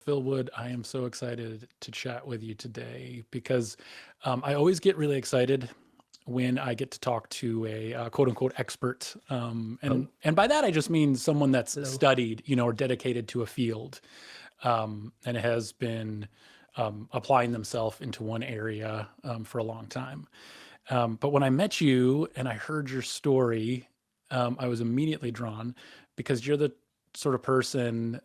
Phil Wood, I am so excited to chat with you today because I always get really excited when I get to talk to a quote unquote expert. Oh, And by that, I just mean someone that's hello. studied, or dedicated to a field and has been applying themselves into one area for a long time. But when I met you and I heard your story, I was immediately drawn because you're the sort of person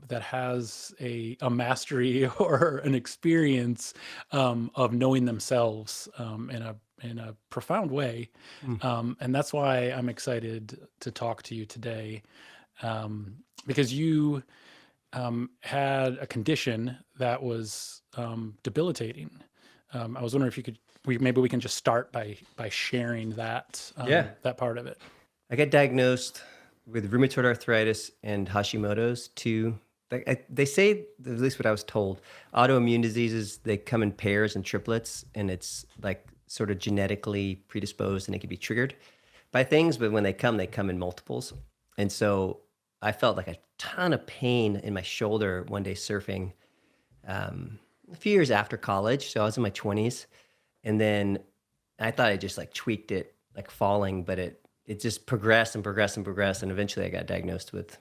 that has a mastery or an experience of knowing themselves in a profound way, Mm. and that's why I'm excited to talk to you today, because you had a condition that was debilitating. I was wondering if you could, maybe we can just start by sharing that Yeah. that part of it. I got diagnosed with rheumatoid arthritis and Hashimoto's two. They say, at least what I was told, autoimmune diseases, they come in pairs and triplets, and it's like sort of genetically predisposed and it can be triggered by things, but when they come in multiples. And so I felt like a ton of pain in my shoulder one day surfing a few years after college. So I was in my 20s. And then I thought I just like tweaked it, like falling, but it just progressed and progressed and progressed, and eventually I got diagnosed with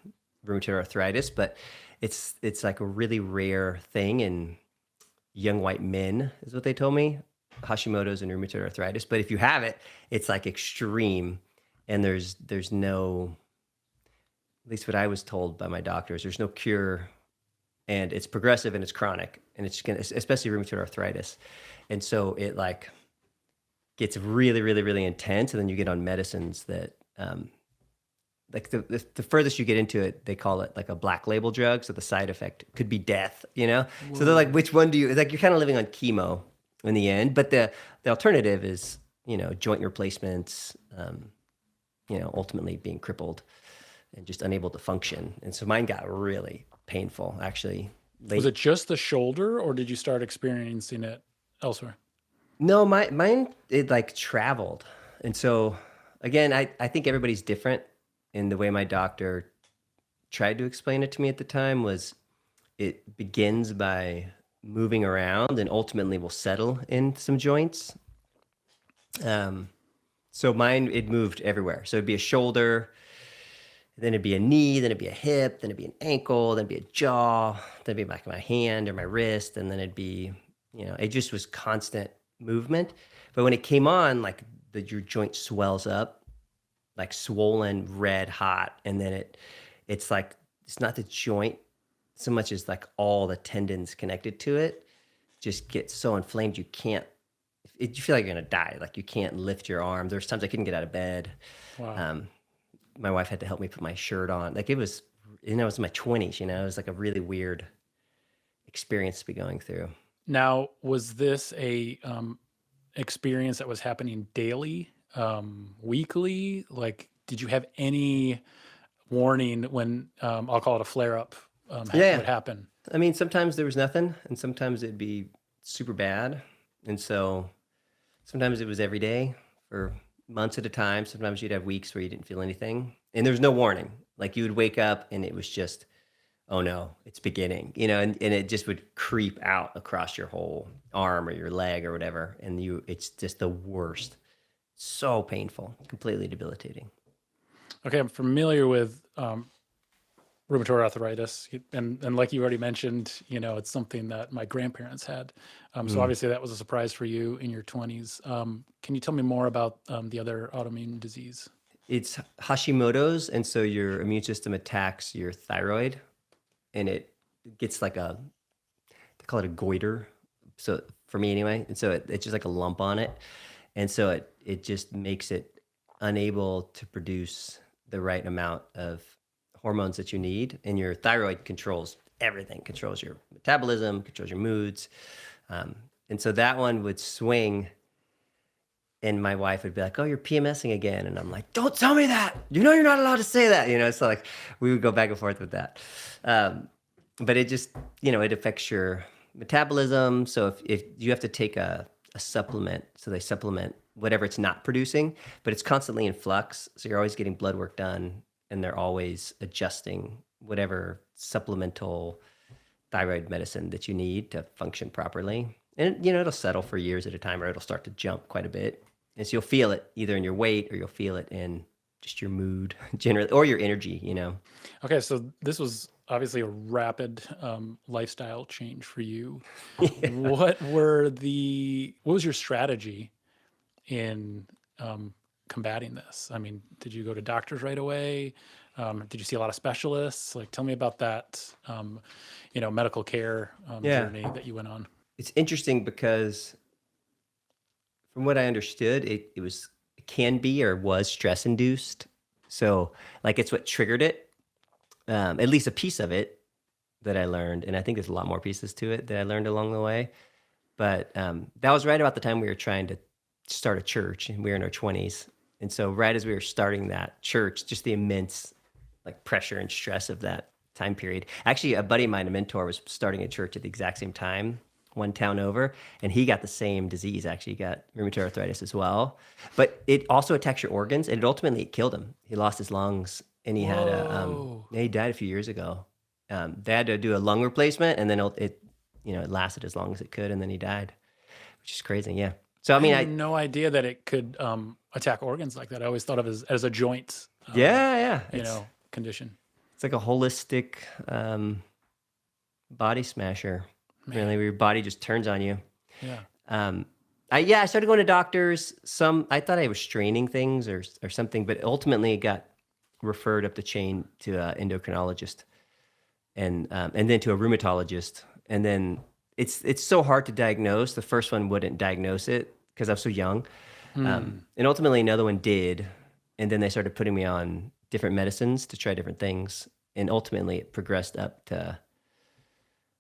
rheumatoid arthritis. But it's like a really rare thing in young white men, is what they told me, Hashimoto's and rheumatoid arthritis. But if you have it, it's like extreme, and there's no, at least what I was told by my doctors, there's no cure, and it's progressive and it's chronic, and it's gonna, especially rheumatoid arthritis, and so it like gets really, really, really intense, and then you get on medicines that, like the furthest you get into it, they call it like a black label drug. So the side effect could be death, you know? So they're like, Whoa. which one do you, it's like you're kind of living on chemo in the end, but the alternative is, joint replacements, ultimately being crippled and just unable to function. And so mine got really painful actually Was late. it just the shoulder, or did you start experiencing it elsewhere? No, mine it like traveled. And so again, I think everybody's different. And the way my doctor tried to explain it to me at the time was it begins by moving around and ultimately will settle in some joints. Um, so mine, it moved everywhere. So it'd be a shoulder, then it'd be a knee, then it'd be a hip, then it'd be an ankle, then it'd be a jaw, then it'd be like my hand or my wrist, and then it'd be, it just was constant movement. But when it came on, like your joint swells up, like swollen, red hot, and then it's like it's not the joint so much as like all the tendons connected to it just get so inflamed you can't. You feel like you're gonna die. Like you can't lift your arm. There's times I couldn't get out of bed. Wow. Um, my wife had to help me put my shirt on. Like it was, it was in my 20s. It was like a really weird experience to be going through. Now, was this a experience that was happening daily, weekly? Like, did you have any warning when I'll call it a flare up Yeah, would happen? I mean, sometimes there was nothing, and sometimes it'd be super bad. And so sometimes it was every day for months at a time. Sometimes you'd have weeks where you didn't feel anything, and there was no warning. Like you would wake up and it was just, oh no, it's beginning, and it just would creep out across your whole arm or your leg or whatever. And it's just the worst. So painful, completely debilitating. Okay, I'm familiar with rheumatoid arthritis, and like you already mentioned, it's something that my grandparents had. So Mm. obviously that was a surprise for you in your 20s. Can you tell me more about the other autoimmune disease? It's Hashimoto's, and so your immune system attacks your thyroid, and it gets like they call it a goiter. So for me anyway, and so it's just like a lump on it, and so it just makes it unable to produce the right amount of hormones that you need, and your thyroid controls everything, controls your metabolism, controls your moods, um, and so that one would swing, and my wife would be like, "Oh, you're PMSing again," and I'm like, "Don't tell me that. You're not allowed to say that." So like we would go back and forth with that. Um, but it just, it affects your metabolism. So if you have to take a supplement, so they supplement whatever it's not producing, but it's constantly in flux. So you're always getting blood work done, and they're always adjusting whatever supplemental thyroid medicine that you need to function properly. And, you know, it'll settle for years at a time, or it'll start to jump quite a bit. And so you'll feel it either in your weight, or you'll feel it in just your mood generally, or your energy, you know. Okay, so this was obviously a rapid lifestyle change for you. Yeah. What was your strategy in combating this? I mean, did you go to doctors right away? Did you see a lot of specialists? Like, tell me about that, medical care Yeah. journey that you went on. It's interesting because from what I understood, it can be or was stress induced. So like it's what triggered it. At least a piece of it that I learned, and I think there's a lot more pieces to it that I learned along the way. But that was right about the time we were trying to start a church, and we were in our 20s. And so right as we were starting that church, just the immense like pressure and stress of that time period. Actually, a buddy of mine, a mentor, was starting a church at the exact same time, one town over, and he got the same disease. Actually, he got rheumatoid arthritis as well. But it also attacks your organs, and it killed him. He lost his lungs, and Whoa. he died a few years ago. They had to do a lung replacement, and then it lasted as long as it could, and then he died, which is crazy. Yeah. So I I mean, had no idea that it could attack organs like that. I always thought of it as a joint, yeah, condition. it's like a holistic body smasher. Man, Really, where your body just turns on you. yeah. Um, I started going to doctors. I thought I was straining things or something, but ultimately it got referred up the chain to an endocrinologist, and then to a rheumatologist, and then it's so hard to diagnose. The first one wouldn't diagnose it because I was so young, Hmm. and ultimately another one did, and then they started putting me on different medicines to try different things, and ultimately it progressed up to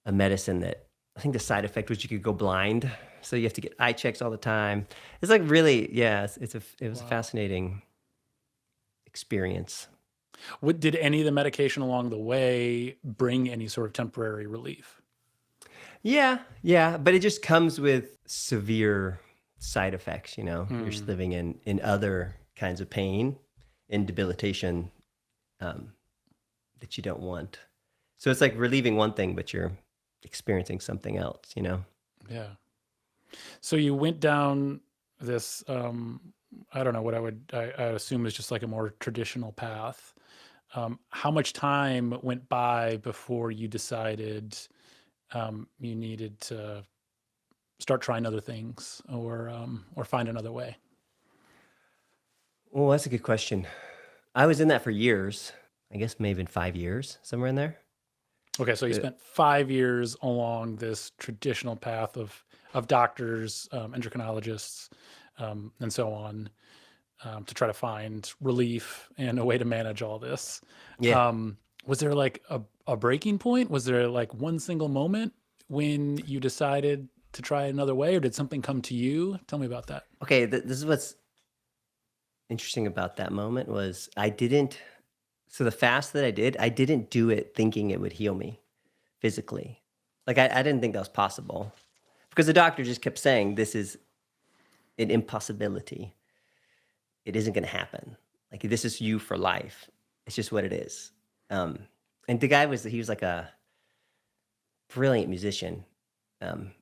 a medicine that I think the side effect was you could go blind, so you have to get eye checks all the time. It's like really, yeah, it was a Wow. fascinating experience. What did any of the medication along the way bring any sort of temporary relief? Yeah, yeah, but it just comes with severe side effects, you know. You're just Hmm. living in other kinds of pain and debilitation um, that you don't want. So it's like relieving one thing, but you're experiencing something else, you know. Yeah. So you went down this, I don't know what I assume is just like a more traditional path. How much time went by before you decided you needed to start trying other things or find another way? Well, that's a good question. I was in that for years. I guess maybe in 5 years, somewhere in there. Okay, so you Uh, spent 5 years along this traditional path of doctors, endocrinologists, and so on, to try to find relief and a way to manage all this. yeah. Was there like a breaking point? Was there like one single moment when you decided to try another way, or did something come to you? Tell me about that. Okay, this is what's interesting about that moment was I didn't. So the fast that I didn't do it thinking it would heal me physically. Like I didn't think that was possible because the doctor just kept saying this is an impossibility. It isn't going to happen. Like this is you for life. It's just what it is. Um, and the guy he was like a brilliant musician. Um,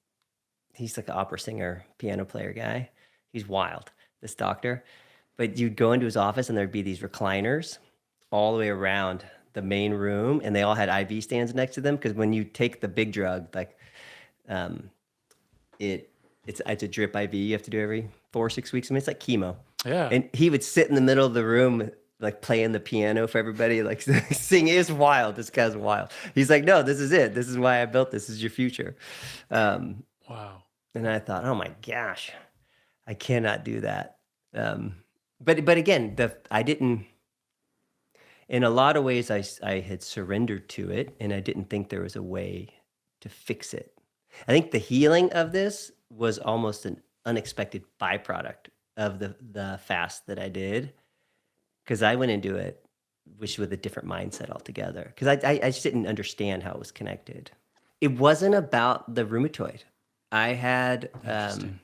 he's like an opera singer, piano player guy. He's wild, this doctor. But you'd go into his office and there'd be these recliners all the way around the main room, and they all had IV stands next to them because when you take the big drug, like um, it's a drip IV you have to do every 4 or 6 weeks. I mean, it's like chemo. Yeah. And he would sit in the middle of the room, like playing the piano for everybody, like singing. It's wild. This guy's wild. He's like, no, this is it. This is why I built this. This is your future. Um, Wow. and I thought, oh my gosh, I cannot do that. Um, but again, I didn't. In a lot of ways, I had surrendered to it, and I didn't think there was a way to fix it. I think the healing of this was almost an unexpected byproduct of the fast that I did because I went into it with a different mindset altogether because I just didn't understand how it was connected. It wasn't about the rheumatoid. I had Interesting.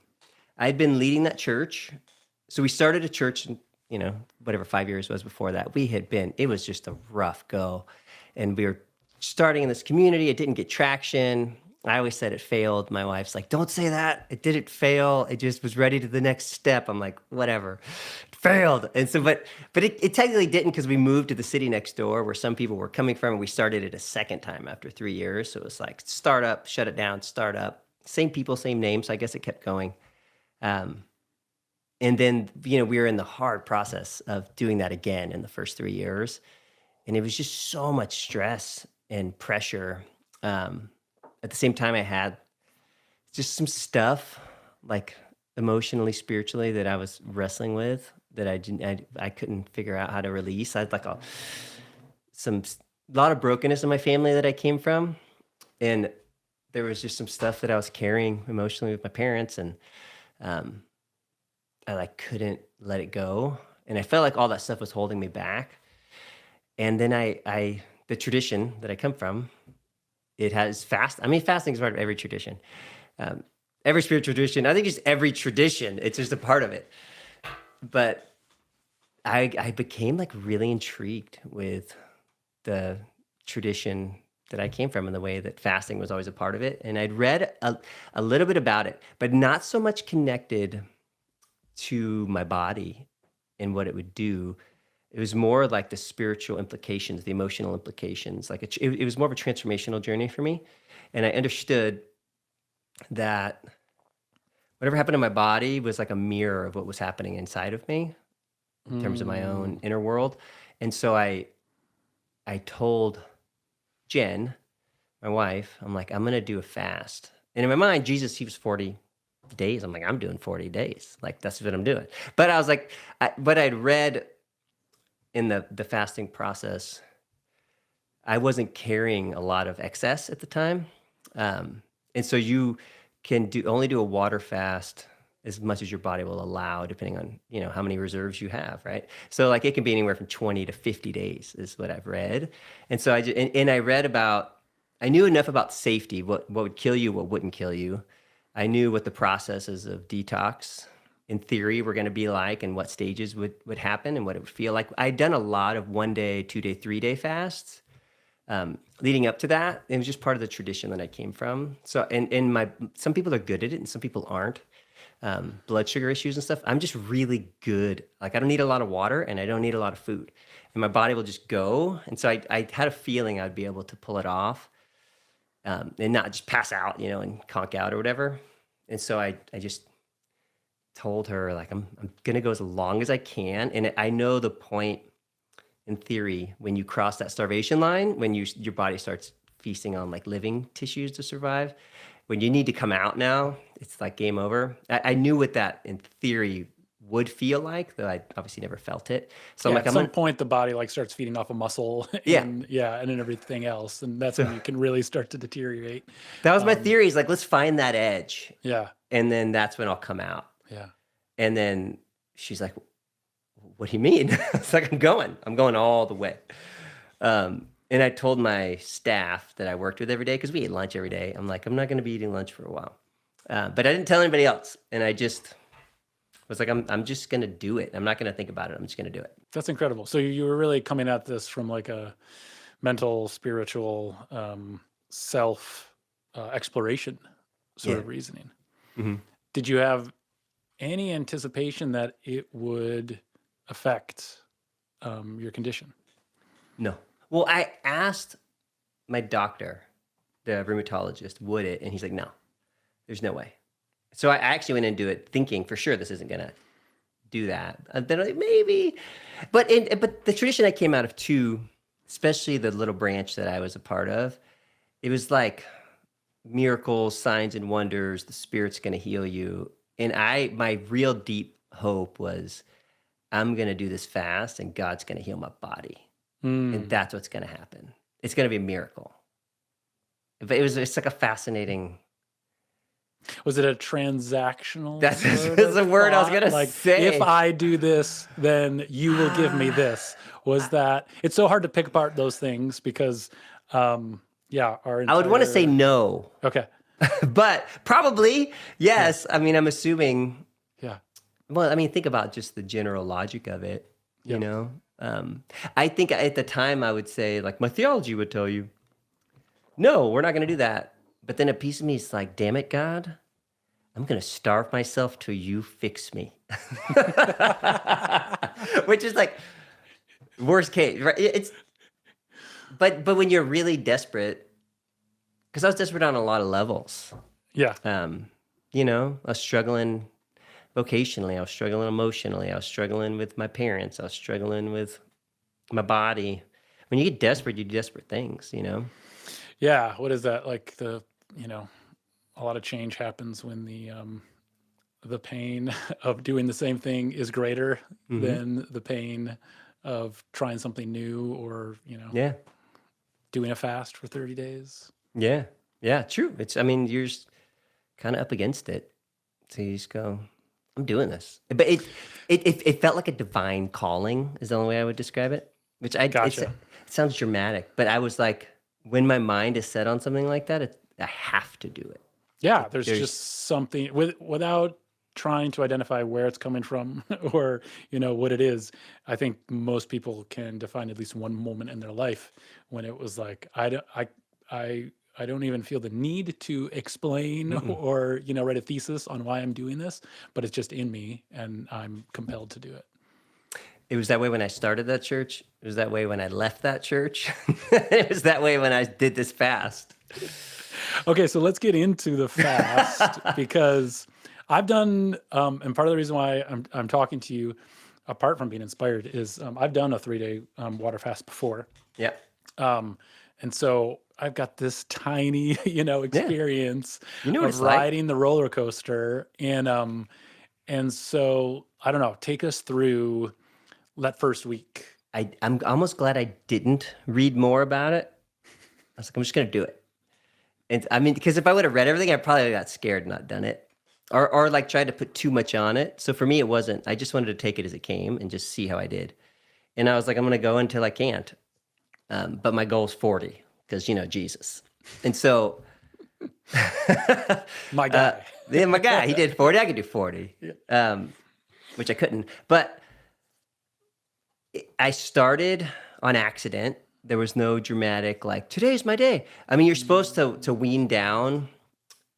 I'd been leading that church. So we started a church, whatever 5 years was before that. It was just a rough go. And we were starting in this community. It didn't get traction. I always said it failed. My wife's like, don't say that. It didn't fail. It just was ready to the next step. I'm like, whatever. It failed. And so, but it technically didn't, because we moved to the city next door where some people were coming from. And we started it a second time after 3 years. So it was like start up, shut it down, start up. Same people, same names. So I guess it kept going. And then, we were in the hard process of doing that again in the first 3 years. And it was just so much stress and pressure. At the same time, I had just some stuff, like emotionally, spiritually, that I was wrestling with that I couldn't figure out how to release. I had like a lot of brokenness in my family that I came from. And there was just some stuff that I was carrying emotionally with my parents. And I like couldn't let it go. And I felt like all that stuff was holding me back. And then the tradition that I come from, it has fasting is part of every tradition. Every spiritual tradition, I think just every tradition, it's just a part of it. But I became like really intrigued with the tradition that I came from and the way that fasting was always a part of it. And I'd read a little bit about it, but not so much connected to my body and what it would do. It was more like the spiritual implications, the emotional implications. Like it was more of a transformational journey for me. And I understood that whatever happened in my body was like a mirror of what was happening inside of me in terms of my own inner world. And so I told Jen, my wife, I'm like, I'm going to do a fast. And in my mind, Jesus, he was 40 days. I'm like, I'm doing 40 days. Like, that's what I'm doing. But I was like, what I'd read in the fasting process, I wasn't carrying a lot of excess at the time. And so you can only do a water fast as much as your body will allow, depending on, how many reserves you have, right? So like it can be anywhere from 20 to 50 days is what I've read. And so I read I knew enough about safety, what would kill you, what wouldn't kill you. I knew what the processes of detox in theory were going to be like, and what stages would happen and what it would feel like. I'd done a lot of 1 day, 2 day, 3 day fasts leading up to that. It was just part of the tradition that I came from. So, some people are good at it and some people aren't. Blood sugar issues and stuff. I'm just really good. Like I don't need a lot of water and I don't need a lot of food, and my body will just go. And so I had a feeling I'd be able to pull it off, and not just pass out, and conk out or whatever. And so I just told her, like, I'm going to go as long as I can. And I know the point in theory, when you cross that starvation line, when your body starts feasting on like living tissues to survive, when you need to come out now, it's like game over. I knew what that in theory would feel like, though I obviously never felt it. So Yeah, I'm like, at some point the body like starts feeding off a muscle yeah. and and then everything else. And that's when you can really start to deteriorate. That was my theory, is like, let's find that edge. Yeah. And then that's when I'll come out. Yeah. And then she's like, what do you mean? It's like, I'm going all the way. And I told my staff that I worked with every day, because we ate lunch every day. I'm like, I'm not going to be eating lunch for a while. But I didn't tell anybody else. And I just was like, I'm just going to do it. I'm not going to think about it. I'm just going to do it. That's incredible. So you were really coming at this from like a mental, spiritual, self exploration sort of reasoning. Mm-hmm. Did you have any anticipation that it would affect your condition? No. Well, I asked my doctor, the rheumatologist, would it? And he's like, no, there's no way. So I actually went into it thinking for sure this isn't going to do that. And then maybe, but the tradition I came out of too, especially the little branch that I was a part of, it was like miracles, signs and wonders, the Spirit's going to heal you. And my real deep hope was, I'm going to do this fast and God's going to heal my body. And that's what's going to happen. It's going to be a miracle. But it's like a fascinating. Was it a transactional? That's a word I was going to say. If I do this, then you will give me this. Was that? It's so hard to pick apart those things because, I would want to say no. Okay. But probably yes. Yeah. I mean, I'm assuming. Yeah. Well, I mean, think about just the general logic of it. You know. I think at the time I would say, like, my theology would tell you, no, we're not going to do that. But then a piece of me is like, damn it, God, I'm going to starve myself till you fix me. Which is like worst case, right? But when you're really desperate, because I was desperate on a lot of levels. Yeah. Um, I was struggling vocationally, I was struggling emotionally, I was struggling with my parents, I was struggling with my body. When you get desperate, you do desperate things, Yeah. What is that? Like you know, a lot of change happens when the pain of doing the same thing is greater Hmm. than the pain of trying something new, or, Yeah, doing a fast for 30 days. yeah, yeah. True. I mean, you're just kind of up against it, so you just go, "I'm doing this." But it felt like a divine calling is the only way I would describe it. Which it Gotcha. sounds dramatic, but I was like, when my mind is set on something like that, I have to do it. Yeah. There's There's just something without trying to identify where it's coming from or, what it is. I think most people can define at least one moment in their life when it was like, I don't even feel the need to explain mm-mm. or, write a thesis on why I'm doing this, but it's just in me and I'm compelled to do it. It was that way when I started that church. It was that way when I left that church. It was that way when I did this fast. Okay, so let's get into the fast because I've done, and part of the reason why I'm talking to you, apart from being inspired, is I've done a 3 day water fast before, Yeah. um, and so I've got this tiny, Yeah. experience You know what of it's like. riding the roller coaster, and so I don't know. Take us through that first week. I'm almost glad I didn't read more about it. I was like, I'm just gonna do it. And I mean, because if I would have read everything, I probably got scared and not done it. Or like tried to put too much on it. So for me, it wasn't. I just wanted to take it as it came and just see how I did. And I was like, I'm gonna go until I can't. But my goal is 40 because Jesus. And so, My uh, guy. yeah, my guy, he did 40. I could do 40, Yeah. which I couldn't. But I started on accident. There was no dramatic like today's my day. I mean, you're supposed to wean down.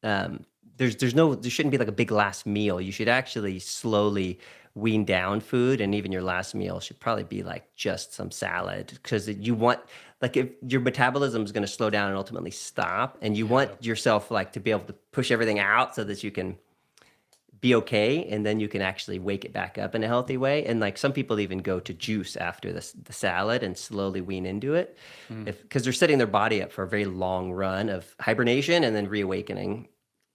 Um, there shouldn't be like a big last meal. You should actually slowly wean down food, and even your last meal should probably be like just some salad because you want like if your metabolism is going to slow down and ultimately stop, and you want Yeah. yourself like to be able to push everything out so that you can be okay, and then you can actually wake it back up in a healthy way. And like some people even go to juice after the salad and slowly wean into it, Mm. if because they're setting their body up for a very long run of hibernation and then reawakening.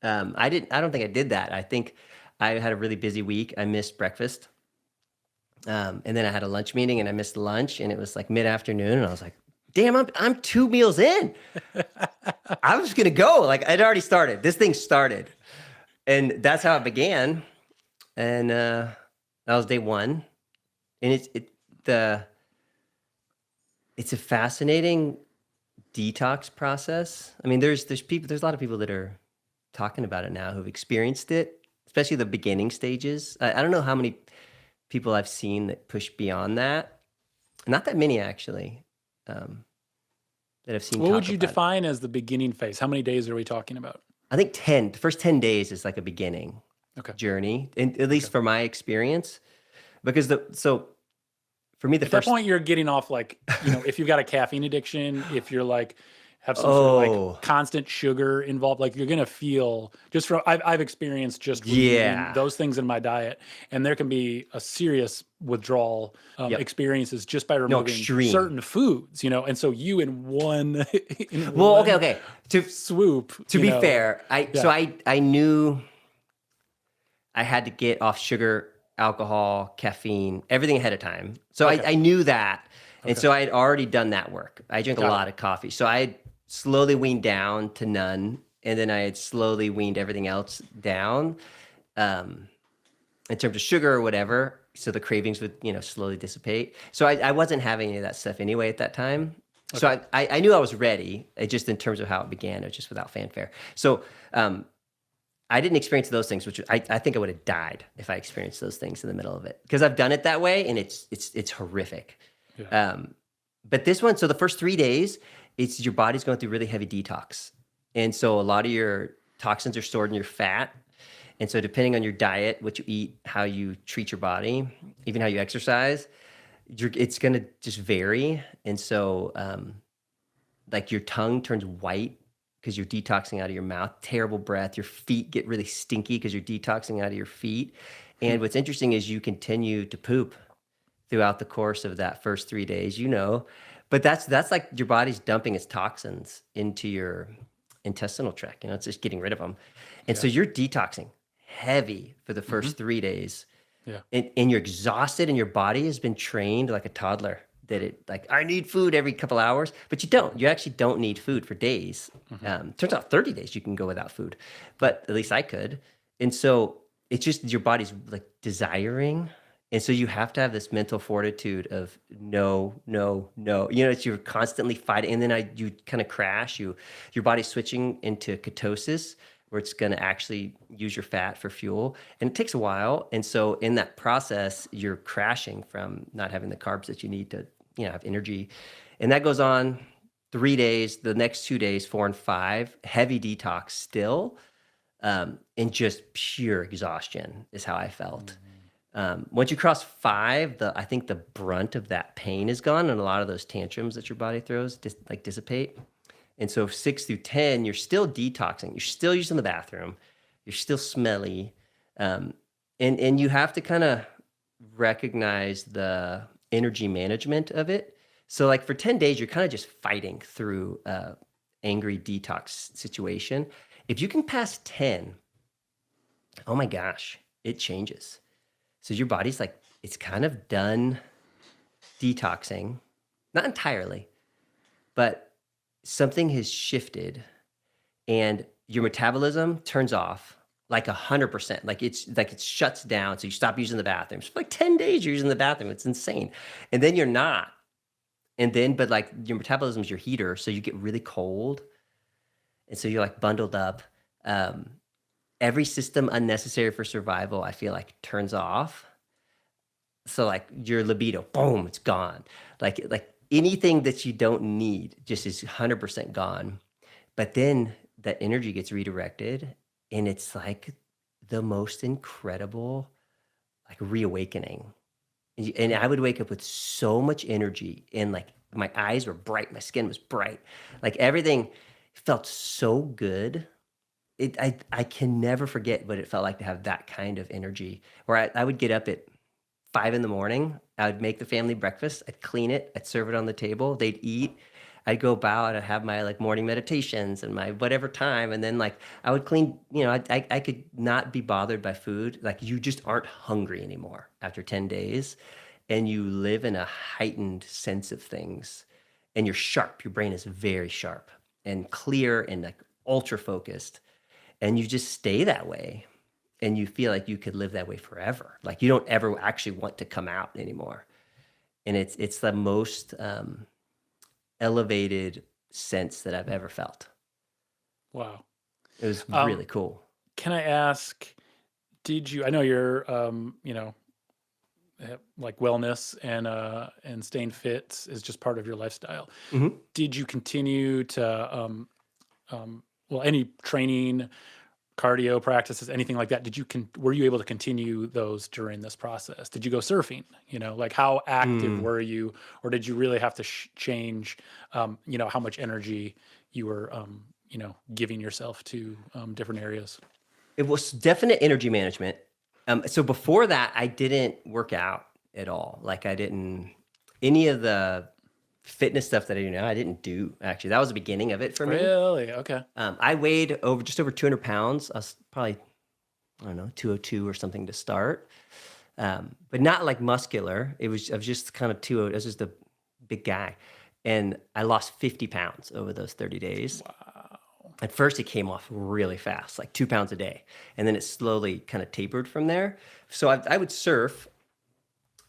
I don't think I did that. I think I had a really busy week. I missed breakfast, and then I had a lunch meeting and I missed lunch, and it was like mid afternoon, and I was like, "Damn, I'm 2 meals in. I was gonna go. Like I'd already started. This thing started." And that's how it began. And that was day one. And the it's a fascinating detox process. I mean, there's a lot of people that are talking about it now who've experienced it, especially the beginning stages. I don't know how many people I've seen that push beyond that. Not that many actually, that I've seen What would talk you about it. define as the beginning phase? How many days are we talking about? I think the first 10 days is like a beginning Okay. journey, and at Okay. least for my experience, because so for me, the At that first point, you're getting off like, if you've got a caffeine addiction, if you're like have some sort of like oh, constant sugar involved, like you're gonna feel just from I've experienced just removing yeah. those things in my diet, and there can be a serious withdrawal Yep. experiences just by No, removing extreme. certain foods, and so you in one in Well, okay, one okay. To swoop, to be fair, yeah, I knew I had to get off sugar, alcohol, caffeine, everything ahead of time. So okay, I knew that. And okay, so I had already done that work. I drink a got it, lot of coffee. So I had slowly weaned down to none. And then I had slowly weaned everything else down, um, in terms of sugar or whatever. So the cravings would, slowly dissipate. So I wasn't having any of that stuff anyway at that time. So okay, I knew I was ready. It just in terms of how it began, it was just without fanfare. So I didn't experience those things, which I think I would have died if I experienced those things in the middle of it because I've done it that way and it's horrific. yeah, Um, but this one, so the first 3 days, it's your body's going through really heavy detox. And so a lot of your toxins are stored in your fat. And so depending on your diet, what you eat, how you treat your body, even how you exercise, it's going to just vary. And so like your tongue turns white because you're detoxing out of your mouth, terrible breath, your feet get really stinky because you're detoxing out of your feet. Hmm. And what's interesting is you continue to poop throughout the course of that first 3 days, but that's like your body's dumping its toxins into your intestinal tract, it's just getting rid of them. And so Yeah. you're detoxing heavy for the Hmm. first 3 days, Yeah. and you're exhausted, and your body has been trained like a toddler that it like, "I need food every couple hours," but you don't. You actually don't need food for days. Hmm. Turns out 30 days you can go without food, Yeah. but at least I could. And so it's just your body's like desiring. And so you have to have this mental fortitude of no, no, no. It's you're constantly fighting, and then you kind of crash. Your body's switching into ketosis, where it's going to actually use your fat for fuel, and it takes a while. And so in that process, you're crashing from not having the carbs that you need to, have energy, and that goes on 3 days. The next 2 days, 4 and 5, heavy detox still, and just pure exhaustion is how I felt. Mhm. Once you cross 5, I think the brunt of that pain is gone, and a lot of those tantrums that your body throws dissipate. And so 6 through 10, you're still detoxing. You're still using the bathroom. You're still smelly. Um, and you have to kind of recognize the energy management of it. So like for 10 days, you're kind of just fighting through angry detox situation. If you can pass 10, oh my gosh, it changes. So your body's like, it's kind of done detoxing, not entirely, but something has shifted, and your metabolism turns off like 100%. Like it shuts down. So you stop using the bathrooms for like 10 days. You're using the bathroom. It's insane. And then you're not. And then, but like your metabolism is your heater. So you get really cold. And so you're like bundled up. Um, every system unnecessary for survival, I feel like, turns off. So like your libido, boom, it's gone. Like anything that you don't need just is 100% gone. But then that energy gets redirected, and it's like the most incredible like reawakening. And I Yeah. would wake up with so much energy, and like my eyes were bright, my skin was bright. Like everything felt so good. I can never forget what it felt like to have that kind of energy, where I would get up at 5 in the morning. I would make the family breakfast. I'd clean it. I'd serve it on the table. They'd eat. I'd go bow and I'd have my like morning meditations and my whatever time. And then like I would clean, I could not be bothered by food. Like you just aren't hungry anymore after 10 days. And you live in a heightened sense of things, and you're sharp. Your brain is very sharp and clear and like ultra focused. And you just stay that way, and you feel like you could live that way forever. Like you don't ever actually want to come out anymore. And it's the most elevated sense that I've ever felt. Wow. It was Um, really cool. can I ask, I know you're, like wellness and staying fit is just part of your lifestyle. Mhm. Did you continue to, well, any training, cardio practices, anything like that? Were you able to continue those during this process? Did you go surfing? Like how active Mm. were you, or did you really have to change, how much energy you were, giving yourself to different areas? It was definite energy management. So before that, I didn't work out at all. Like I didn't any of the fitness stuff that I do now, I didn't do actually. That was the beginning of it for me. Really? Okay. I weighed just over 200 pounds. I was probably, I don't know, 202 or something to start, but not like muscular. I was just kind of 200. I was just a big guy. And I lost 50 pounds over those 30 days. Wow. At first, it came off really fast, like 2 pounds a day. And then it slowly kind of tapered from there. So I would surf,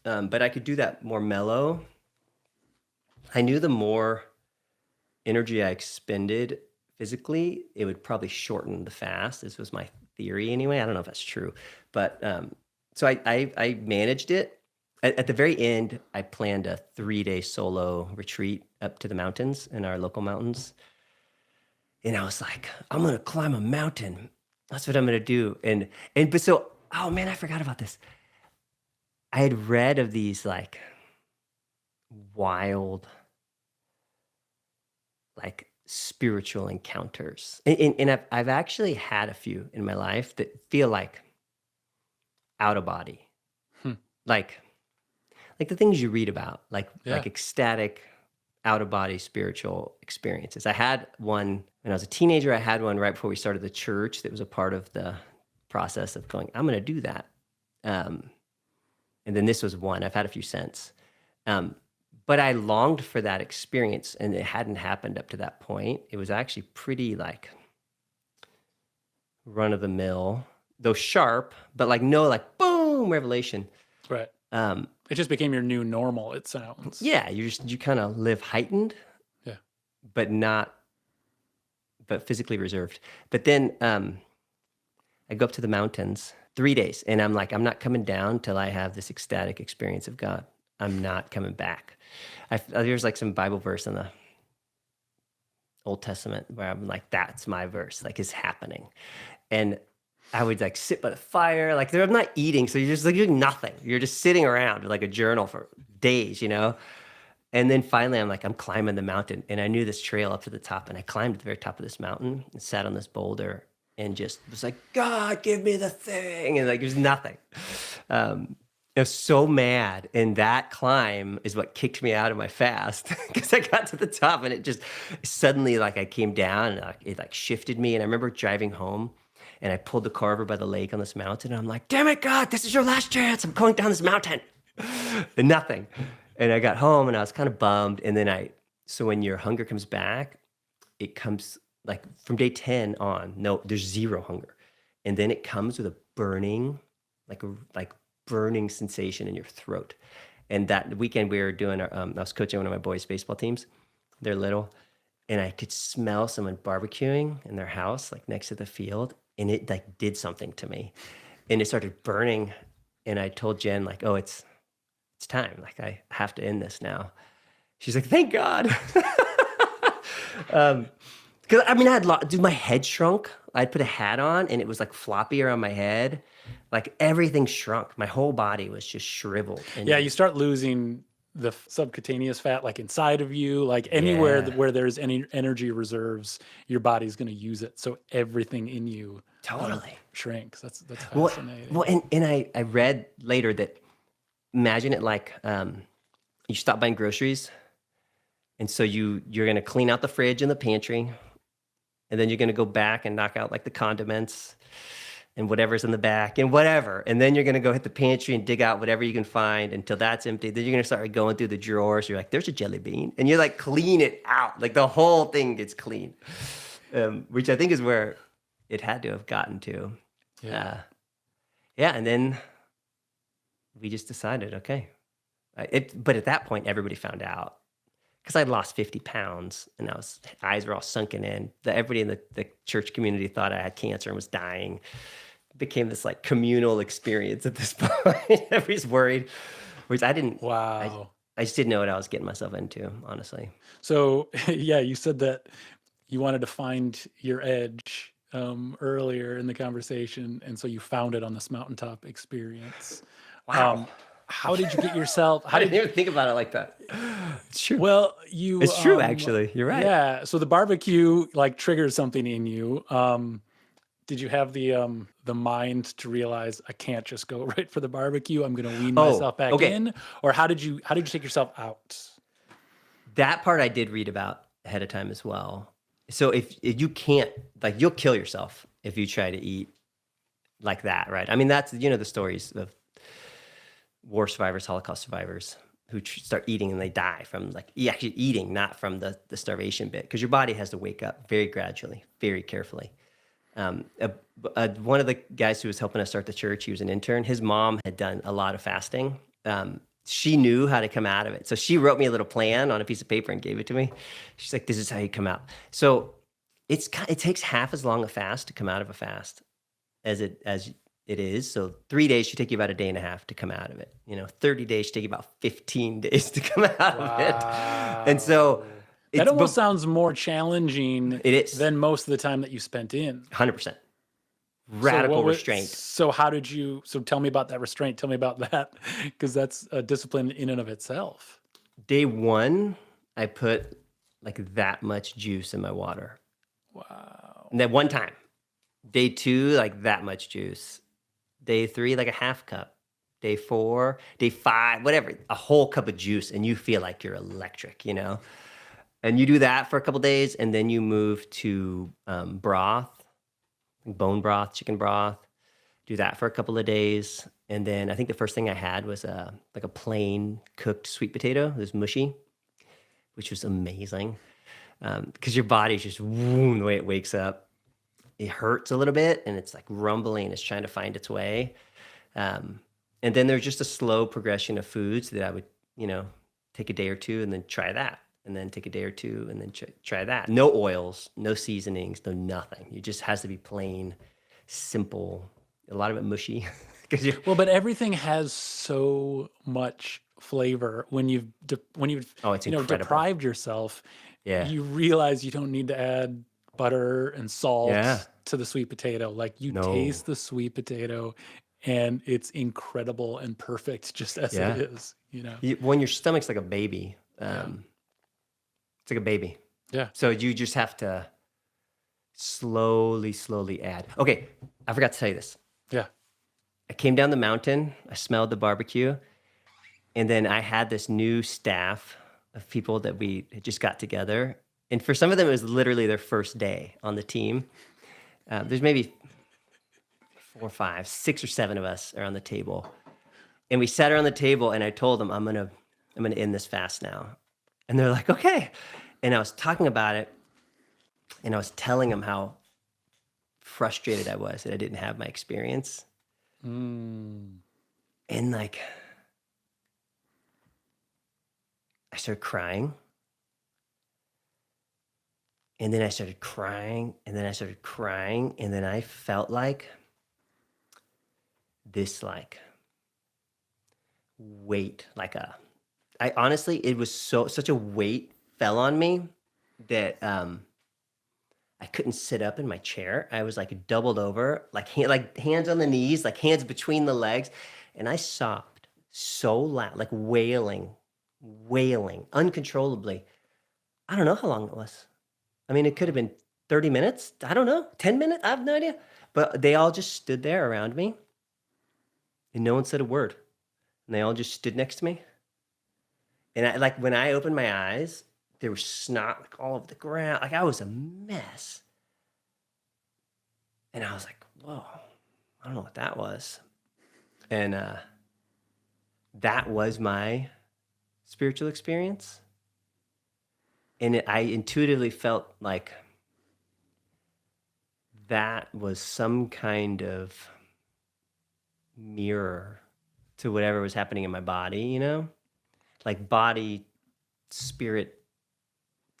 but I could do that more mellow. I knew the more energy I expended physically, it would probably shorten the fast. This was my theory anyway. I don't know if that's true, but so I managed it. At the very end, I planned a 3-day solo retreat up to the mountains in our local mountains. And I was like, I'm gonna climb a mountain. That's what I'm gonna do. But so, oh man, I forgot about this. I had read of these like wild, like spiritual encounters. And I've actually had a few in my life that feel like out of body. Hmm. Like the things you read about, Yeah. like ecstatic, out of body spiritual experiences. I had one when I was a teenager. I had one right before we started the church that was a part of the process of going, I'm going to do that. Um, and then this was one. I've had a few since. Um, but I longed for that experience, and it hadn't happened up to that point. It was actually pretty like run of the mill, though sharp, but like no like boom revelation. Right. Um, It just became your new normal, it sounds. yeah, you kind of live heightened, Yeah. but not but physically reserved. But then I go up to the mountains 3 days, and I'm like, I'm not coming down till I have this ecstatic experience of God. I'm not coming back. There's like some Bible verse in the Old Testament where I'm like, that's my verse, like it's happening. And I would like sit by the fire, like I'm not eating, so you're just like doing nothing. You're just sitting around with like a journal for days, you know. And then finally, I'm like, I'm climbing the mountain, and I knew this trail up to the top, and I climbed to the very top of this mountain and sat on this boulder and just was like, God, give me the thing, and like there's nothing. I was so mad, and that climb is what kicked me out of my fast because I got to the top, and it just suddenly like I came down, and it like shifted me. And I remember driving home, and I pulled the car over by the lake on this mountain, and I'm like, damn it, God, this is your last chance. I'm going down this mountain. And nothing. And I got home and I was kind of bummed. And then so when your hunger comes back, it comes like from day 10 on, no, there's zero hunger. And then it comes with a burning, like burning sensation in your throat. And that weekend we were doing I was coaching one of my boys' baseball teams. They're little. And I could smell someone barbecuing in their house, like next to the field. And it like did something to me. And it started burning. And I told Jen, like, oh, it's time. Like I have to end this now. She's like, thank God. Because I mean, dude, my head shrunk. I'd put a hat on, and it was like floppy around my head. Like everything shrunk. My whole body was just shriveled. Yeah, And you start losing the subcutaneous fat, like inside of you, like anywhere yeah, where there's any energy reserves, your body's going to use it. So everything in you totally. shrinks. That's Well, fascinating. well, and I read later that imagine it like you stop buying groceries, and so you're gonna clean out the fridge and the pantry, and then you're gonna go back and knock out like the condiments and whatever's in the back and whatever. And then you're going to go hit the pantry and dig out whatever you can find until that's empty. Then you're going to start going through the drawers. You're like, there's a jelly bean. And you're like, clean it out. Like the whole thing gets clean, which I think is where it had to have gotten to. Yeah. Yeah. And then we just decided, okay. But at that point, everybody found out because I'd lost 50 pounds and eyes were all sunken in. Everybody in the church community thought I had cancer and was dying. Became this like communal experience at this point. Everybody's worried, which I didn't. Wow. I just didn't know what I was getting myself into, honestly. So yeah, you said that you wanted to find your edge earlier in the conversation, and so you found it on this mountaintop experience. Wow. How did you get yourself? I didn't even think about it like that. It's true. Well, It's true, actually. You're right. Yeah. So the barbecue like triggers something in you. Did you have the mind to realize I can't just go right for the barbecue? I'm going to wean Oh, myself back okay. in, or how did you take yourself out? That part I did read about ahead of time as well. So if you can't, like, you'll kill yourself if you try to eat like that, right? I mean, that's the stories of war survivors, Holocaust survivors who start eating and they die from like actually eating, not from the starvation bit, because your body has to wake up very gradually, very carefully. One of the guys who was helping us start the church, he was an intern. His mom had done a lot of fasting. She knew how to come out of it. So she wrote me a little plan on a piece of paper and gave it to me. She's like, this is how you come out. So it takes half as long a fast to come out of a fast as it is. So 3 days should take you about a day and a half to come out of it. 30 days should take you about 15 days to come out of it. And so Wow. That it's, almost but sounds more challenging it is than most of the time that you spent in. 100% So what radical was restraint. so how did you so tell me about that restraint. Tell me about that because that's a discipline in and of itself. Day one, I put like that much juice in my water. And Wow. that one time. Day two, like that much juice. Day three, like a half cup. Day four, day five, whatever, a whole cup of juice, and you feel like you're electric. And you do that for a couple days, and then you move to broth, bone broth, chicken broth. Do that for a couple of days, and then I think the first thing I had was like a plain cooked sweet potato. It was mushy, which was amazing because your body's just the way it wakes up. It hurts a little bit, and it's like rumbling. It's trying to find its way. Um, and then there's just a slow progression of foods that I would, take a day or two and then try that. And then take a day or two and then try that. No oils, no seasonings, no nothing. It just has to be plain, simple, a lot of it mushy. Because you Well, but everything has so much flavor when you've oh, it's incredible. deprived yourself. Yeah. You realize you don't need to add butter and Yeah. salt to the sweet potato. Like you No. taste the sweet potato, and it's incredible and perfect just as it Yeah. is. You know. When your stomach's like a baby, Yeah. it's like a baby. Yeah. So you just have to slowly, slowly add. Okay, I forgot to tell you this. Yeah. I came down the mountain, I smelled the barbecue, and then I had this new staff of people that we had just got together. And for some of them, it was literally their first day on the team. There's maybe 4, 5, 6 or 7 of us are on the table. And we sat around the table and I told them, I'm gonna end this fast now. And they're like, okay. And I was talking about it and I was telling them how frustrated I was that I didn't have my experience. Mm. And like, I started crying. And then I started crying. And then I started crying. And then I felt like this, like, weight, I honestly, it was such a weight fell on me that I couldn't sit up in my chair. I was like doubled over, like hands on the knees, like hands between the legs, and I sobbed so loud, like wailing uncontrollably. I don't know how long it was. I mean, it could have been 30 minutes. I don't know, 10 minutes. I have no idea. But they all just stood there around me, and no one said a word. And they all just stood next to me. And when I opened my eyes, there was snot like all over the ground. Like I was a mess. And I was like, whoa, I don't know what that was. And that was my spiritual experience. And I intuitively felt like that was some kind of mirror to whatever was happening in my body. Like body, spirit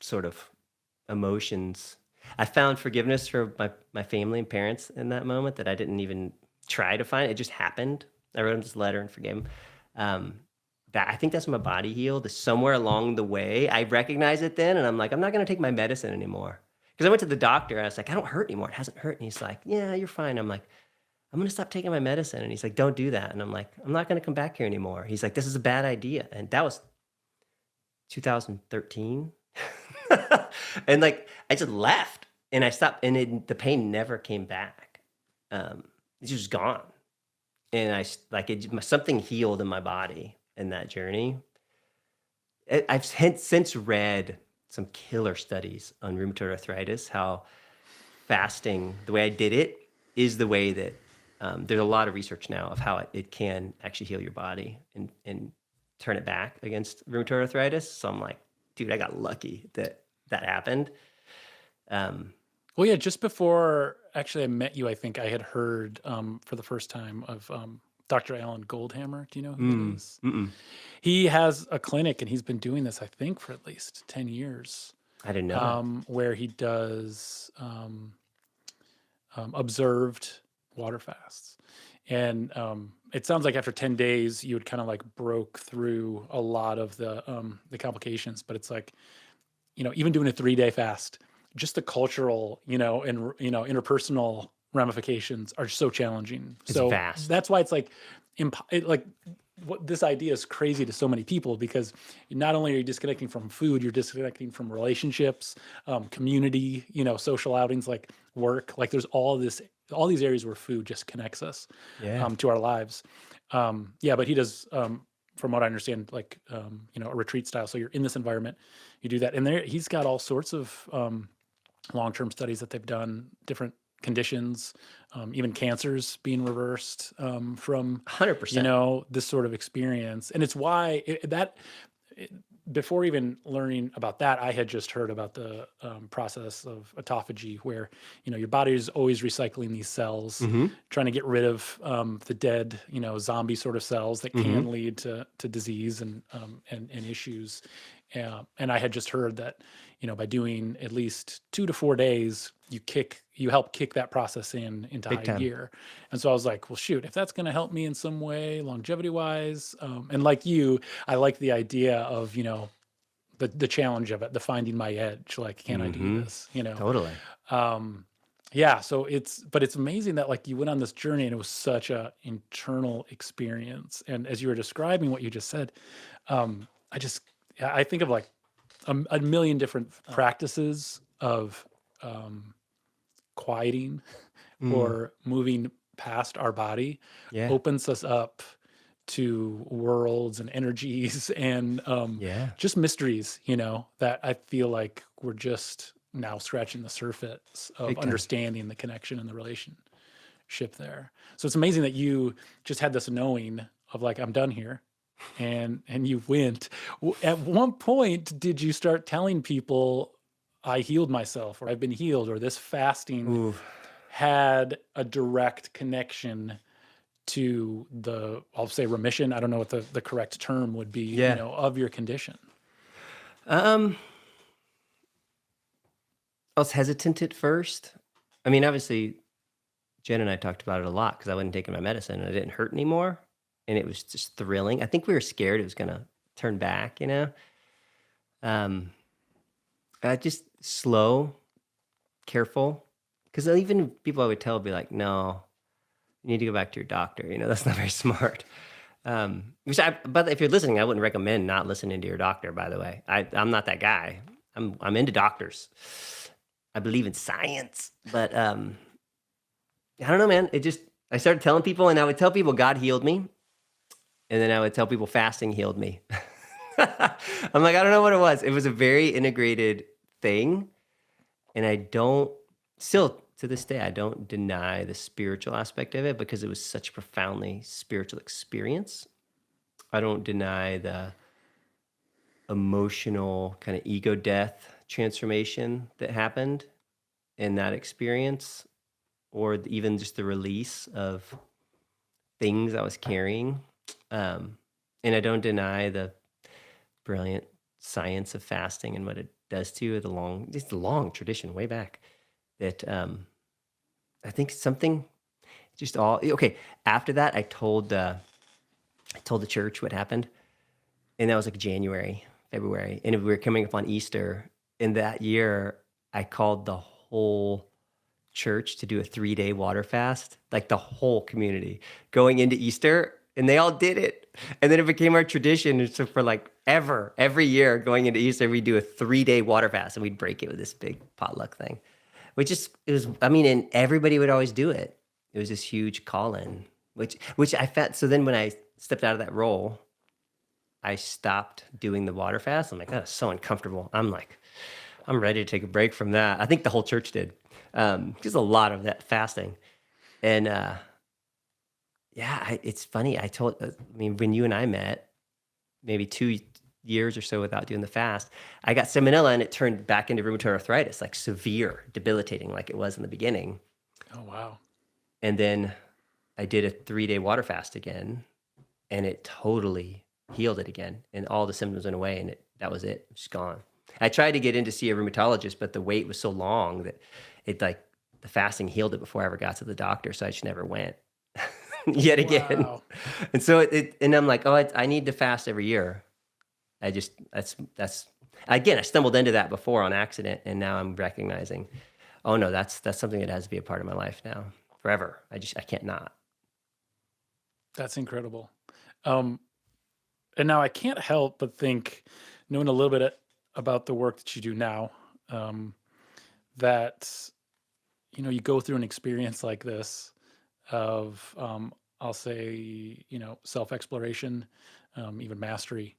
sort of emotions. I found forgiveness for my family and parents in that moment that I didn't even try to find. It just happened. I wrote them this letter and forgave them. That I think that's when my body healed. Somewhere along the way, I recognized it then, and I'm like, I'm not going to take my medicine anymore. Because I went to the doctor, and I was like, I don't hurt anymore. It hasn't hurt. And he's like, yeah, you're fine. I'm like, I'm going to stop taking my medicine. And he's like, don't do that. And I'm like, I'm not going to come back here anymore. He's like, this is a bad idea. And that was 2013. And like, I just left and I stopped and the pain never came back. It's just gone. And something healed in my body in that journey. I've since read some killer studies on rheumatoid arthritis, how fasting, the way I did it, is the way that there's a lot of research now of how it can actually heal your body and turn it back against rheumatoid arthritis. So I'm like, dude, I got lucky that happened. Well, yeah, just before actually I met you, I think I had heard for the first time of Dr. Alan Goldhammer. Do you know who that is? Mm-mm. He has a clinic and he's been doing this, I think, for at least 10 years, I didn't know that. where he does observed water fasts. And it sounds like after 10 days, you had kind of like broke through a lot of the complications. But it's like, even doing a 3-day fast, just the cultural, and interpersonal ramifications are so challenging. It's So vast. that's why it's like, like what this idea is crazy to so many people, because not only are you disconnecting from food, you're disconnecting from relationships, community, social outings, like work. Like there's all these areas where food just connects us Yeah. to our lives. Yeah, but he does, from what I understand, like a retreat style. So you're in this environment, you do that, and there he's got all sorts of long-term studies that they've done, different conditions, even cancers being reversed from 100%. this sort of experience. And it's why before even learning about that, I had just heard about the process of autophagy, where your body is always recycling these cells, Mm-hmm. trying to get rid of the dead, zombie sort of cells that Mm-hmm. can lead to disease and issues. And I had just heard that by doing at least 2 to 4 days, you help kick that process into Big high time. gear. And so I was like, well, shoot, if that's going to help me in some way, longevity wise, and like you, I like the idea of, the challenge of it, the finding my edge. Like, can I do Mm-hmm. this? Totally. Um, yeah. So but it's amazing that like you went on this journey and it was such a internal experience. And as you were describing what you just said, I just, I think of like a million different practices of quieting Mm. or moving past our body Yeah. opens us up to worlds and energies and Yeah. just mysteries, that I feel like we're just now scratching the surface of Big time. understanding the connection and the relationship there. So it's amazing that you just had this knowing of like, I'm done here. And you went. At one point, did you start telling people, I healed myself, or I've been healed, or this fasting Ooh. had a direct connection to I'll say remission. I don't know what the correct term would be, Yeah. of your condition. Um, I was hesitant at first. I mean, obviously, Jen and I talked about it a lot because I wasn't taking my medicine and it didn't hurt anymore. And it was just thrilling. I think we were scared it was going to turn back, you know? Um, I just slow, careful. Because even people I would tell would be like, no, you need to go back to your doctor. That's not very smart. But if you're listening, I wouldn't recommend not listening to your doctor, by the way. I'm not that guy. I'm into doctors. I believe in science, but I don't know, man. I started telling people, and I would tell people God healed me, and then I would tell people fasting healed me. I'm like, I don't know what it was. It was a very integrated thing, and I don't still to this day I don't deny the spiritual aspect of it because it was such a profoundly spiritual experience. I don't deny the emotional kind of ego death transformation that happened in that experience, or even just the release of things I was carrying. And I don't deny the brilliant science of fasting and what it does to you, the long tradition way back that I think something just all okay. After that, I told the church what happened, and that was like January, February, and we were coming up on Easter. In that year, I called the whole church to do a 3-day water fast, like the whole community going into Easter, and they all did it. And then it became our tradition. And so for like every year going into Easter, we'd do a 3-day water fast and we'd break it with this big potluck thing, it was, I mean, and everybody would always do it. It was this huge call in, which I felt. So then when I stepped out of that role, I stopped doing the water fast. I'm like, that's so uncomfortable. I'm ready to take a break from that. I think the whole church did. There's a lot of that fasting. And yeah, it's funny. I mean, when you and I met, maybe 2 years or so without doing the fast, I got salmonella and it turned back into rheumatoid arthritis, like severe, debilitating, like it was in the beginning. Oh, wow. And then I did a 3-day water fast again, and it totally healed it again. And all the symptoms went away, and that was it. It's gone. I tried to get in to see a rheumatologist, but the wait was so long that the fasting healed it before I ever got to the doctor. So I just never went. yet again. Wow. And so and I'm like, oh, I need to fast every year. I just that's again, I stumbled into that before on accident, and now I'm recognizing, oh no, that's something that has to be a part of my life now forever. I can't not. That's incredible. Um, and now I can't help but think, knowing a little bit about the work that you do now, um, that you go through an experience like this of, I'll say, self exploration, even mastery.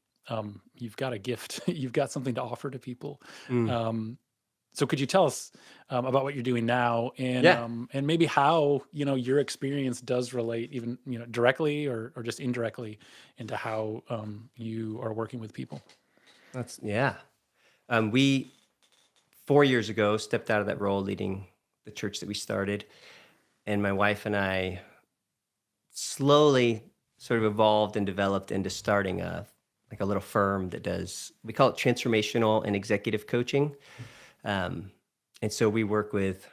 You've got a gift. You've got something to offer to people. Mm. Um, so could you tell us about what you're doing now, Yeah. and maybe how your experience does relate, even directly or just indirectly, into how you are working with people? That's yeah. We 4 years ago stepped out of that role leading the church that we started, and my wife and I slowly sort of evolved and developed into starting a little firm that does, we call it transformational and executive coaching. Um, and so we work with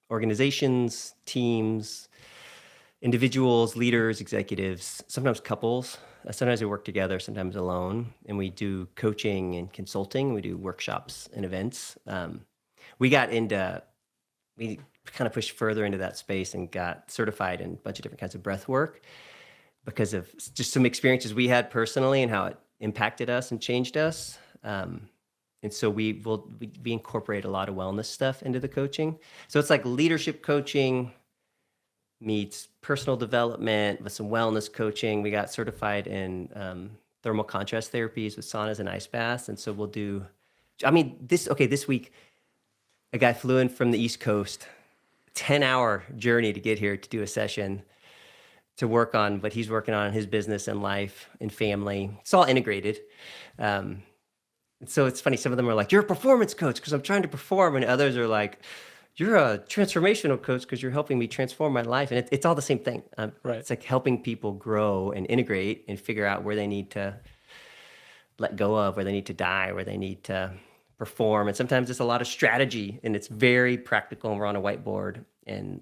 organizations, teams, individuals, leaders, executives, sometimes couples. Sometimes we work together, sometimes alone, and we do coaching and consulting. We do workshops and events. We got into we kind of pushed further into that space and got certified in a bunch of different kinds of breath work because of just some experiences we had personally and how it impacted us and changed us. And so we incorporate a lot of wellness stuff into the coaching. So it's like leadership coaching meets personal development with some wellness coaching. We got certified in thermal contrast therapies with saunas and ice baths. And so we'll do, I mean, this week, a guy flew in from the East Coast, 10-hour journey to get here to do a session to work on what he's working on in his business and life and family. It's all integrated. And so it's funny. Some of them are like, "You're a performance coach because I'm trying to perform," and others are like, "You're a transformational coach because you're helping me transform my life." And it's all the same thing. Right. It's like helping people grow and integrate and figure out where they need to let go of, where they need to die, where they need to perform. And sometimes it's a lot of strategy, and it's very practical. And we're on a whiteboard, and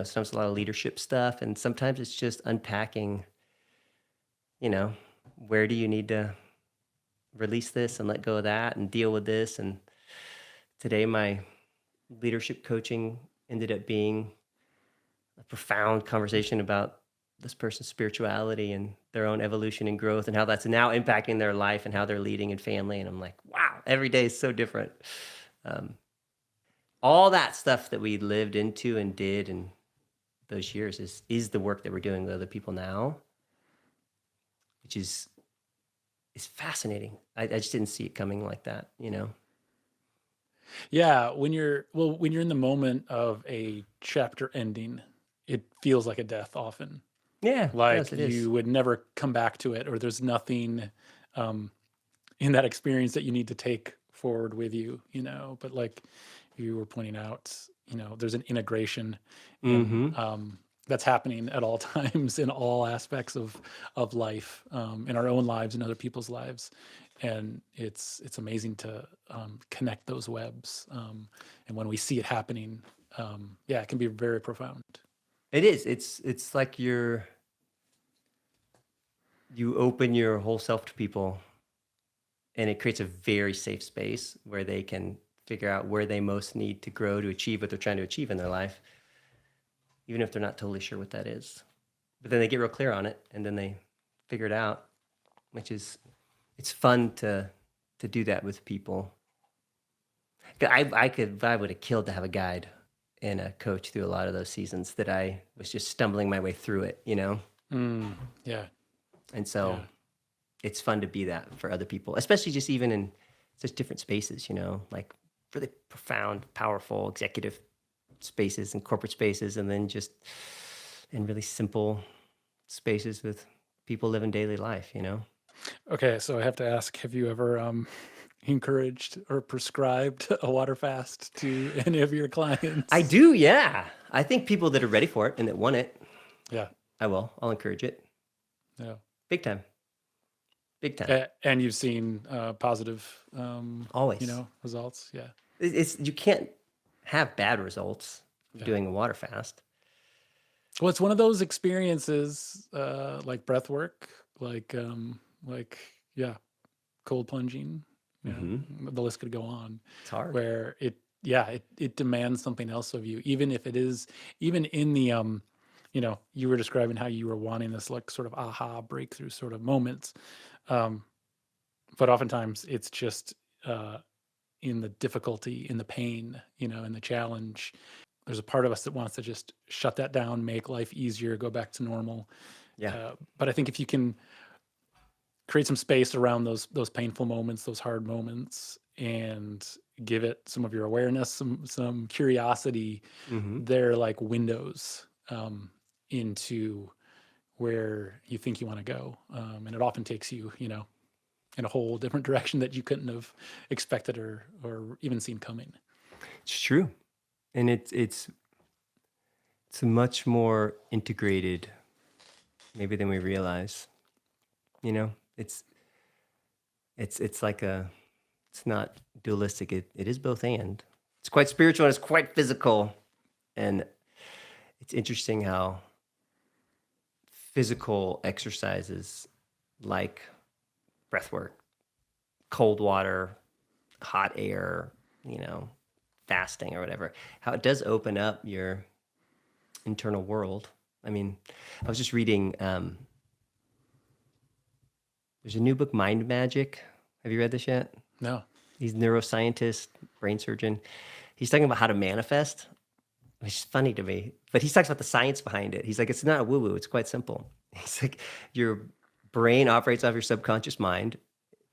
sometimes a lot of leadership stuff, and sometimes it's just unpacking. Where do you need to release this and let go of that and deal with this? And today, my leadership coaching ended up being a profound conversation about this person's spirituality and their own evolution and growth and how that's now impacting their life and how they're leading in family. And I'm like, wow, every day is so different. Um, all that stuff that we lived into and did in those years is the work that we're doing with other people now, which is fascinating. I just didn't see it coming like that. Yeah, when you're in the moment of a chapter ending, it feels like a death often. Yeah, it does. Like It is. you would never come back to it, or there's nothing um, in that experience that you need to take forward with you, But like you were pointing out, there's an integration in Mm-hmm. that's happening at all times in all aspects of life, in our own lives and other people's lives, and it's amazing to connect those webs. And when we see it happening, yeah, it can be very profound. It is. It's like you open your whole self to people, and it creates a very safe space where they can figure out where they most need to grow to achieve what they're trying to achieve in their life, even if they're not totally sure what that is. But then they get real clear on it, and then they figure it out, which is it's fun to do that with people. I would have killed to have a guide and a coach through a lot of those seasons that I was just stumbling my way through it. Yeah, And so yeah. it's fun to be that for other people, especially just even in such different spaces, like really profound, powerful executive spaces and corporate spaces, and then just in really simple spaces with people living daily life. Okay, so I have to ask, have you ever encouraged or prescribed a water fast to any of your I clients? do, yeah. I think people that are ready for it and that want it, Yeah, I'll encourage it. yeah. Big time. Big time. And you've seen positive, Always. results. Yeah, You can't have bad results yeah. doing a water fast. Well, it's one of those experiences, like breath work, like yeah, cold plunging, you know, Hmm. the list could go on, It's hard. where yeah, it demands something else of you, even if it is, even in the, you were describing how you were wanting this like sort of aha breakthrough sort of moments. Um, but oftentimes it's just, in the difficulty, in the pain, in the challenge. There's a part of us that wants to just shut that down, make life easier, go back to normal. Yeah. But I think if you can create some space around those painful moments, those hard moments, and give it some of your awareness, some curiosity, Hmm. they're like windows, into where you think you want to go, and it often takes you, in a whole different direction that you couldn't have expected or even seen coming. It's true. And it's much more integrated maybe than we realize. You know, it's like it's not dualistic. It is both and. It's quite spiritual and it's quite physical. And it's interesting how physical exercises like breath work, cold water, hot air, you know, fasting or whatever, how it does open up your internal world. I mean, I was just reading, there's a new book, Mind Magic. Have you read this yet? No. He's a neuroscientist, brain surgeon. He's talking about how to manifest, which is funny to me. But he talks about the science behind it. He's like, it's not a woo woo, it's quite simple. He's like, your brain operates off your subconscious mind.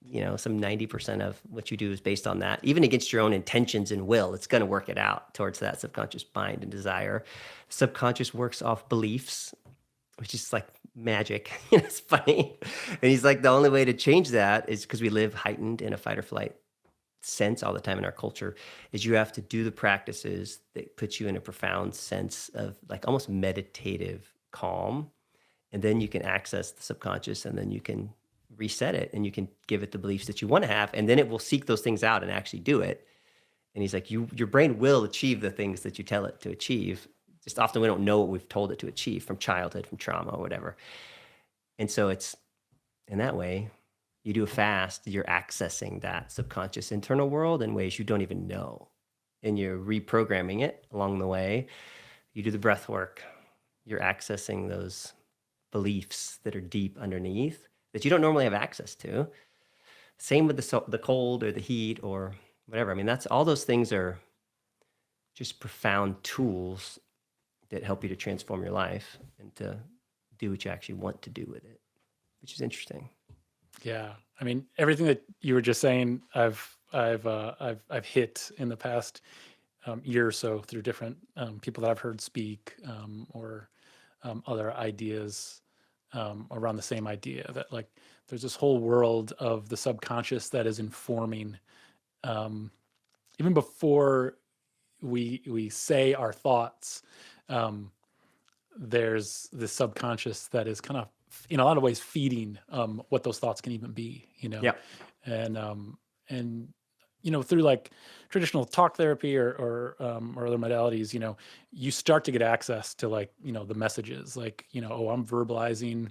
You know, some 90% of what you do is based on that. Even against your own intentions and will, it's going to work it out towards that subconscious mind and desire. Subconscious works off beliefs, which is like magic. It's funny. And he's like, the only way to change that is because we live heightened in a fight or flight sense all the time in our culture, is you have to do the practices that put you in a profound sense of like almost meditative calm. And then you can access the subconscious and then you can reset it and you can give it the beliefs that you want to have. And then it will seek those things out and actually do it. And he's like, your brain will achieve the things that you tell it to achieve. Just often we don't know what we've told it to achieve from childhood, from trauma or whatever. And so it's in that way, you do a fast, you're accessing that subconscious internal world in ways you don't even know. And you're reprogramming it along the way. You do the breath work, you're accessing those beliefs that are deep underneath that you don't normally have access to. Same with the cold or the heat or whatever. I mean, that's all those things are just profound tools that help you to transform your life and to do what you actually want to do with it, which is interesting. Yeah, I mean, everything that you were just saying, I've hit in the past, year or so through different, people that I've heard speak, or, other ideas, around the same idea that like there's this whole world of the subconscious that is informing, um, even before we say our thoughts. Um, there's this subconscious that is kind of in a lot of ways feeding, what those thoughts can even be, Yeah. and and through like traditional talk therapy or other modalities, you start to get access to like the messages, like oh, I'm verbalizing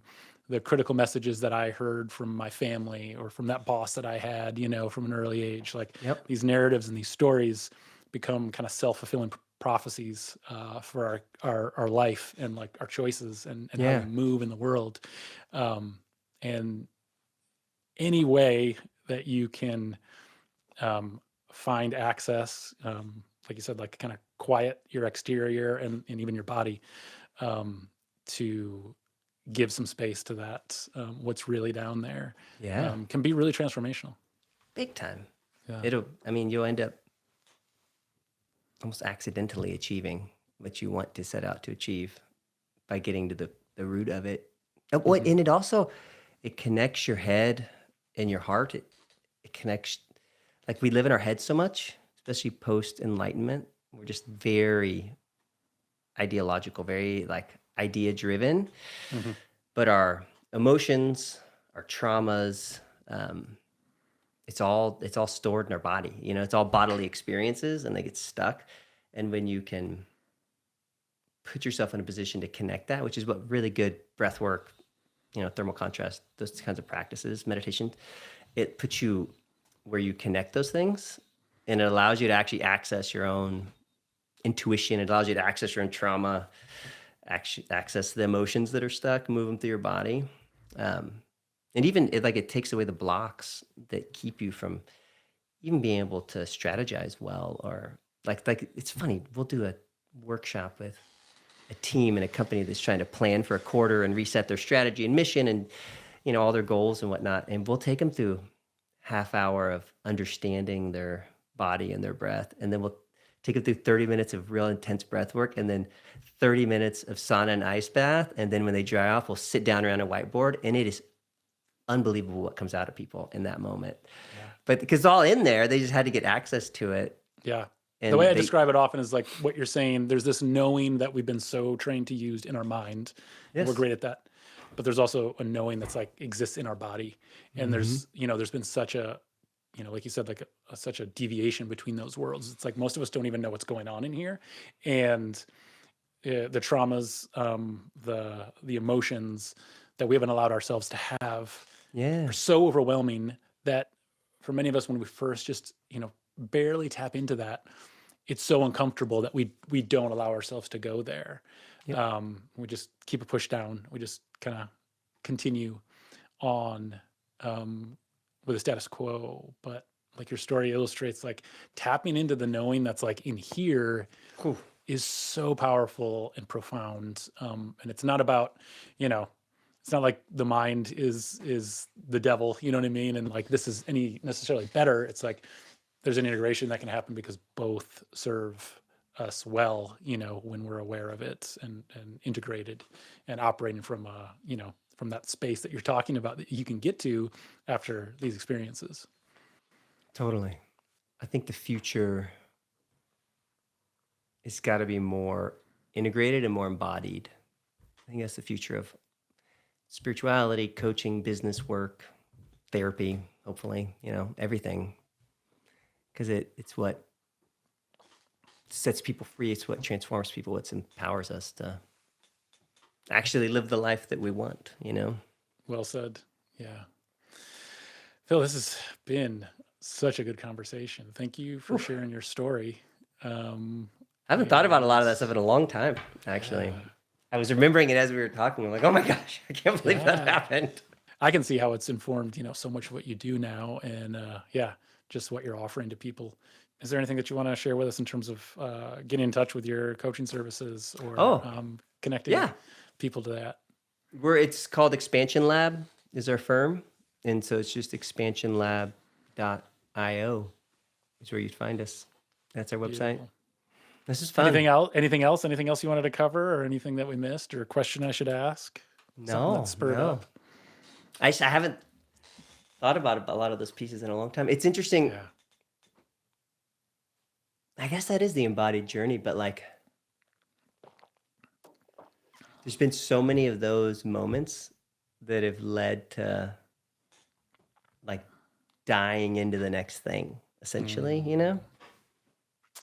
the critical messages that I heard from my family or from that boss that I had, from an early age. Like Yep. these narratives and these stories become kind of self-fulfilling prophecies, for our life and like our choices and how we Yeah. move in the world. And any way that you can, find access, like you said, like kind of quiet your exterior and even your body, um, to give some space to that, what's really down there, Yeah. can be really transformational. Big time. Yeah. I mean, you'll end up almost accidentally achieving what you want to set out to achieve by getting to the root of it. And, Hmm. and it also, it connects your head and your heart. It connects, like we live in our head so much, especially post enlightenment. We're just very ideological, very like idea driven, Hmm. but our emotions, our traumas, um, it's all stored in our body. You know, it's all bodily experiences, and they get stuck. And when you can put yourself in a position to connect that, which is what really good breath work, thermal contrast, those kinds of practices, meditation, it puts you where you connect those things, and it allows you to actually access your own intuition. It allows you to access your own trauma, access the emotions that are stuck, move them through your body. And even it takes away the blocks that keep you from even being able to strategize well, or like it's funny. We'll do a workshop with a team and a company that's trying to plan for a quarter and reset their strategy and mission and all their goals and whatnot, and we'll take them through half hour of understanding their body and their breath, and then we'll take them through 30 minutes of real intense breath work, and then 30 minutes of sauna and ice bath, and then when they dry off, we'll sit down around a whiteboard, and it is unbelievable what comes out of people in that moment. Yeah. But because it's all in there, they just had to get access to it. Yeah. And the way I describe it often is like what you're saying. There's this knowing that we've been so trained to use in our mind. And we're yes, great at that. But there's also a knowing that's like exists in our body. And there's been such a, like you said, like such a deviation between those worlds. It's like most of us don't even know what's going on in here. And the traumas, the emotions that we haven't allowed ourselves to have yeah, are so overwhelming that for many of us, when we first just, barely tap into that, it's so uncomfortable that we don't allow ourselves to go there. yep. We just keep it pushed down. We just kind of continue on with the status quo. But like your story illustrates, like tapping into the knowing that's like in here Whew. is so powerful and profound. And it's not about, it's not like the mind is the devil, you know what I mean? And like this is any necessarily better. It's like there's an integration that can happen because both serve us well, when we're aware of it and integrated and operating from from that space that you're talking about that you can get to after these experiences. Totally. I think the future has got to be more integrated and more embodied. I think that's the future of spirituality, coaching, business work, therapy, hopefully, everything. Because it's what sets people free. It's what transforms people. It empowers us to actually live the life that we want, Well said. Yeah. Phil, this has been such a good conversation. Thank you for sharing your story. I haven't thought about a lot of that stuff in a long time, actually. Yeah. I was remembering it as we were talking. I'm like, oh my gosh, I can't believe that Yeah. happened. I can see how it's informed, so much of what you do now, and just what you're offering to people. Is there anything that you want to share with us in terms of getting in touch with your coaching services or Oh, connecting yeah. people to that? It's called Expansion Lab is our firm. And so it's just expansionlab.io is where you'd find us. That's our website. Beautiful. This is fun. Anything else? Anything else? Anything else you wanted to cover, or anything that we missed, or a question I should ask? Something No, that spurred no. up. I haven't thought about a lot of those pieces in a long time. It's interesting. Yeah. I guess that is the embodied journey, but like there's been so many of those moments that have led to like dying into the next thing, essentially,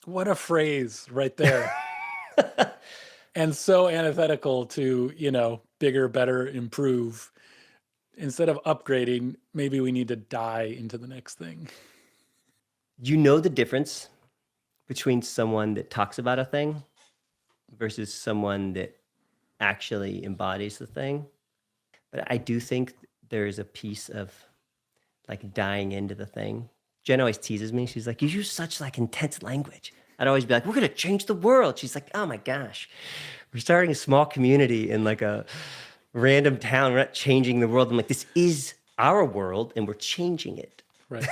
What a phrase right there. And so antithetical to, bigger, better, improve. Instead of upgrading, maybe we need to die into the next thing. You know the difference between someone that talks about a thing versus someone that actually embodies the thing. But I do think there is a piece of like dying into the thing. Jen always teases me. She's like, you use such like intense language. I'd always be like, we're going to change the world. She's like, oh my gosh, we're starting a small community in like a random town. We're not changing the world. I'm like, this is our world and we're changing it. Right.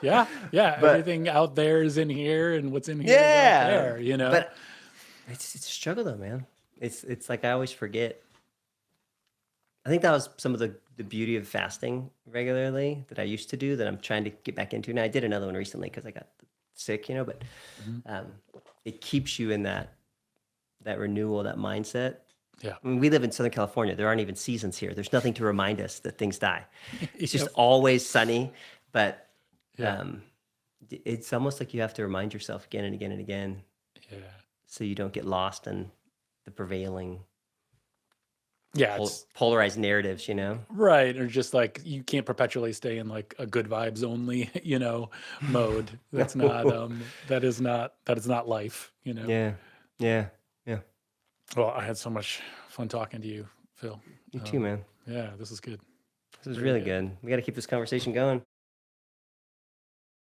Yeah. Yeah. But Everything out there is in here and what's in here yeah, is out there, but it's a struggle though, man. It's like I always forget. I think that was some of the beauty of fasting regularly that I used to do that I'm trying to get back into. Now I did another one recently because I got sick, but it keeps you in that renewal, that mindset. Yeah. I mean, we live in Southern California. There aren't even seasons here. There's nothing to remind us that things die. It's just Yep. always sunny, but Yeah. it's almost like you have to remind yourself again and again and again Yeah. so you don't get lost in the prevailing Yeah, it's polarized narratives, you know? right. Or just like you can't perpetually stay in like a good vibes only, mode. That's not No. that is not life, Yeah. Yeah. Yeah. Well, I had so much fun talking to you, Phil. You too, man. Yeah, this is good. This is Very really good. good. We got to keep this conversation going.